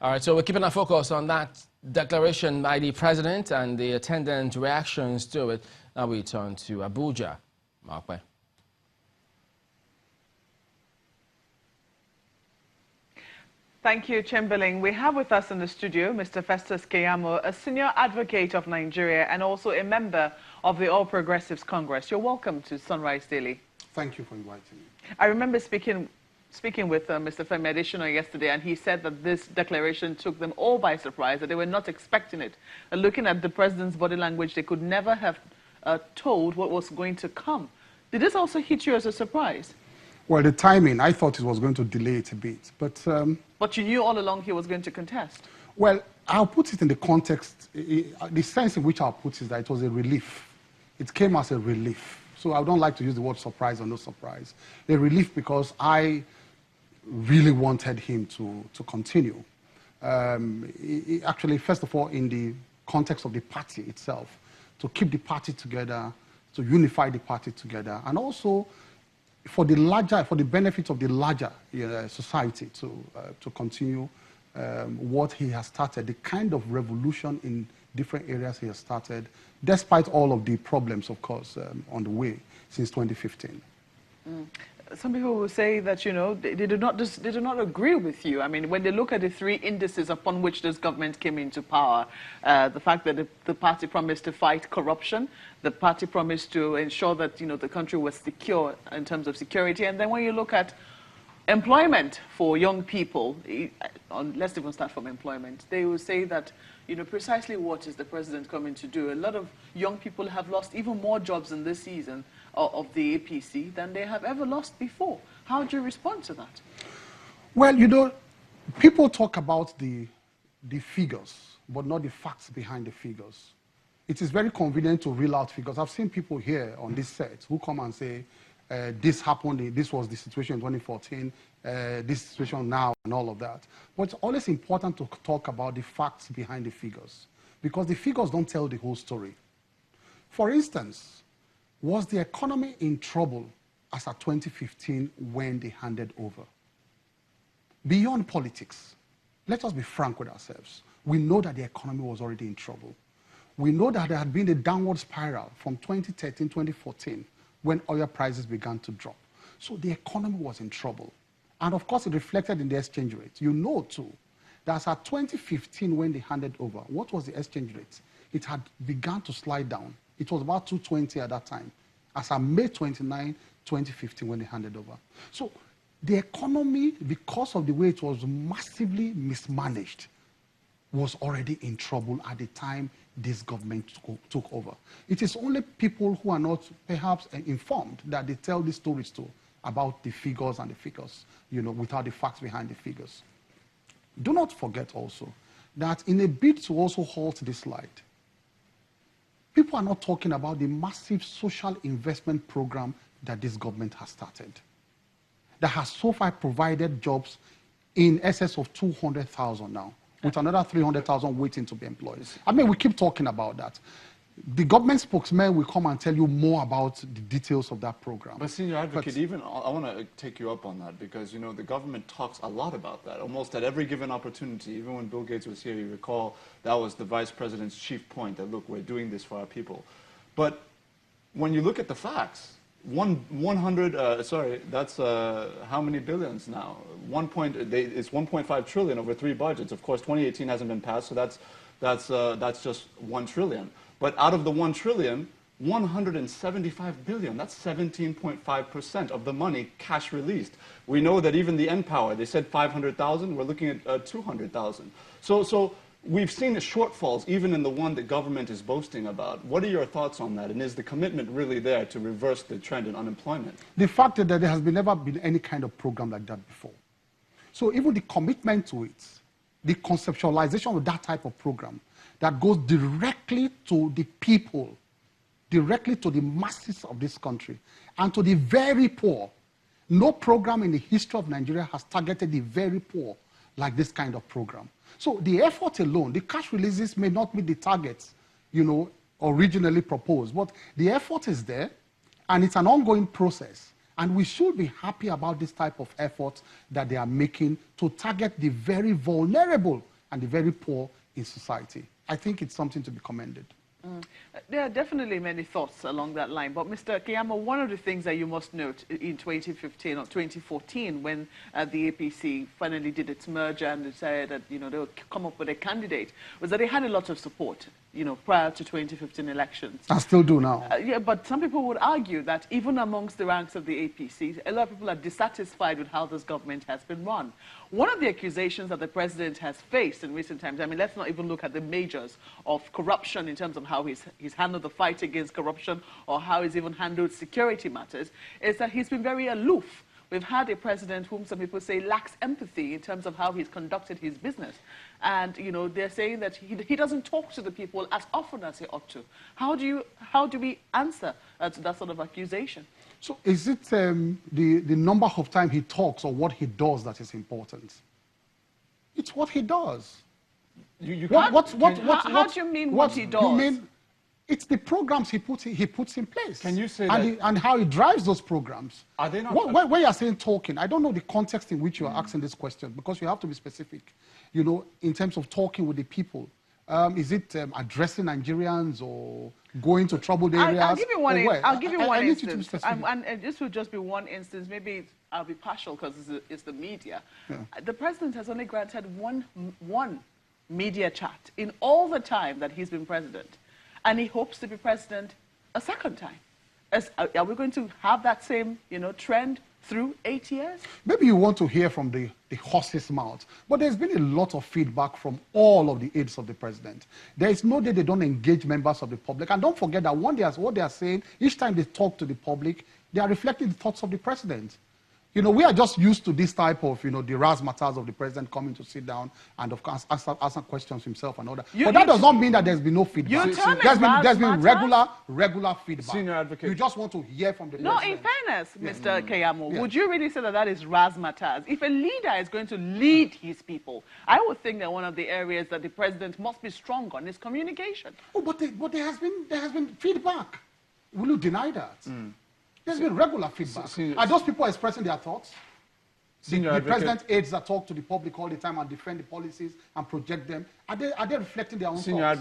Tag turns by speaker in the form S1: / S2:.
S1: All right, so we're keeping our focus on that declaration by the president and the attendant reactions to it. Now we turn to Abuja. Mark.
S2: Thank you, Chamberlain. We have with us in the studio Mr. Festus Keyamo, a senior advocate of Nigeria and also a member of the All Progressives Congress. You're welcome to Sunrise Daily.
S3: Thank you for inviting me.
S2: I remember speaking with Mr. Femi Adesina yesterday, and he said that this declaration took them all by surprise, that they were not expecting it. Looking at the president's body language, they could never have told what was going to come. Did this also hit you as a surprise?
S3: Well, the timing, I thought it was going to delay it a bit, but...
S2: But you knew all along he was going to contest?
S3: Well, I'll put it in the context, the sense in which I'll put it is that it was a relief. It came as a relief. So I don't like to use the word surprise or no surprise. A relief because I really wanted him to continue. Actually, first of all, in the context of the party itself, to keep the party together, to unify the party together, and also for the benefit of the larger society to continue what he has started, the kind of revolution in different areas he has started, despite all of the problems, of course, on the way since 2015.
S2: Some people will say that, you know, they do not agree with you. I mean, when they look at the three indices upon which this government came into power, the fact that the party promised to fight corruption, the party promised to ensure that, you know, the country was secure in terms of security, and then when you look at employment for young people, let's even start from employment, they will say that, you know, precisely what is the president coming to do? A lot of young people have lost even more jobs in this season of the APC than they have ever lost before. How do you respond to that?
S3: Well, you know, people talk about the figures, but not the facts behind the figures. It is very convenient to reel out figures. I've seen people here on this set who come and say, this happened, this was the situation in 2014, this situation now, and all of that. But it's always important to talk about the facts behind the figures, because the figures don't tell the whole story. For instance, was the economy in trouble as at 2015 when they handed over? Beyond politics, let us be frank with ourselves. We know that the economy was already in trouble. We know that there had been a downward spiral from 2013, 2014, when oil prices began to drop. So the economy was in trouble. And of course, it reflected in the exchange rate. You know, too, that as at 2015, when they handed over, what was the exchange rate? It had begun to slide down. It was about 220 at that time, as of May 29, 2015, when they handed over. So the economy, because of the way it was massively mismanaged, was already in trouble at the time this government took over. It is only people who are not perhaps informed that they tell these stories to about the figures and the figures, you know, without the facts behind the figures. Do not forget also that in a bid to also halt this slide, people are not talking about the massive social investment program that this government has started, that has so far provided jobs in excess of 200,000 now, with another 300,000 waiting to be employed. I mean, we keep talking about that. The government spokesman will come and tell you more about the details of that program.
S4: But Senior Advocate, I want to take you up on that, because, you know, the government talks a lot about that, almost at every given opportunity. Even when Bill Gates was here, you recall that was the vice president's chief point, that, look, we're doing this for our people. But when you look at the facts, that's how many billions now? It's 1.5 trillion over 3 budgets. Of course, 2018 hasn't been passed, so that's just 1 trillion. But out of the 1 trillion, 175 billion, that's 17.5% of the money cash released. We know that even the Npower, they said 500,000, we're looking at 200,000. So we've seen the shortfalls even in the one that government is boasting about. What are your thoughts on that? And is the commitment really there to reverse the trend in unemployment?
S3: The fact is that there has never been any kind of program like that before. So even the commitment to it, the conceptualization of that type of program that goes directly to the people, directly to the masses of this country, and to the very poor. No program in the history of Nigeria has targeted the very poor like this kind of program. So the effort alone, the cash releases may not meet the targets, you know, originally proposed, but the effort is there, and it's an ongoing process. And we should be happy about this type of effort that they are making to target the very vulnerable and the very poor in society. I think it's something to be commended.
S2: There are definitely many thoughts along that line, but Mr. Keyamo, one of the things that you must note in 2015 or 2014, when the APC finally did its merger and decided that they would come up with a candidate, was that they had a lot of support, prior to 2015 elections.
S3: I still do now.
S2: Yeah, but some people would argue that even amongst the ranks of the APC, a lot of people are dissatisfied with how this government has been run. One of the accusations that the president has faced in recent times, I mean, let's not even look at the majors of corruption in terms of how he's handled the fight against corruption or how he's even handled security matters, is that he's been very aloof. We've had a president whom some people say lacks empathy in terms of how he's conducted his business. And, they're saying that he doesn't talk to the people as often as he ought to. How do we answer to that sort of accusation?
S3: So is it the number of time he talks or what he does that is important? It's what he does.
S2: How do you mean what he does?
S3: You mean it's the programs he puts in place.
S4: Can you say
S3: and how he drives those programs.
S4: Are they not?
S3: When you're saying talking, I don't know the context in which you are asking this question, because you have to be specific, in terms of talking with the people. Is it addressing Nigerians or going to troubled areas?
S2: I'll give you one. I'll give you one
S3: instance. You to be specific.
S2: And this will just be one instance. Maybe I'll be partial because it's the media. Yeah. The president has only granted one media chat in all the time that he's been president. And he hopes to be president a second time. Are we going to have that same, trend through 8 years?
S3: Maybe you want to hear from the horse's mouth, but there's been a lot of feedback from all of the aides of the president. There is no day they don't engage members of the public. And don't forget that what they are saying, each time they talk to the public, they are reflecting the thoughts of the president. We are just used to this type of, the razzmatazz of the president coming to sit down and, of course, answer questions himself and all that. But that does not mean that there's been no feedback. There's been regular feedback.
S4: Senior advocate.
S3: You just want to hear from the
S2: president.
S3: No,
S2: in fairness, Mr. Keyamo, would you really say that is razzmatazz? If a leader is going to lead his people, I would think that one of the areas that the president must be strong on is communication.
S3: Oh, but there has been feedback. Will you deny that? There's been regular feedback. Are those people expressing their thoughts? The president aides that talk to the public all the time and defend the policies and project them, are they reflecting their own thoughts?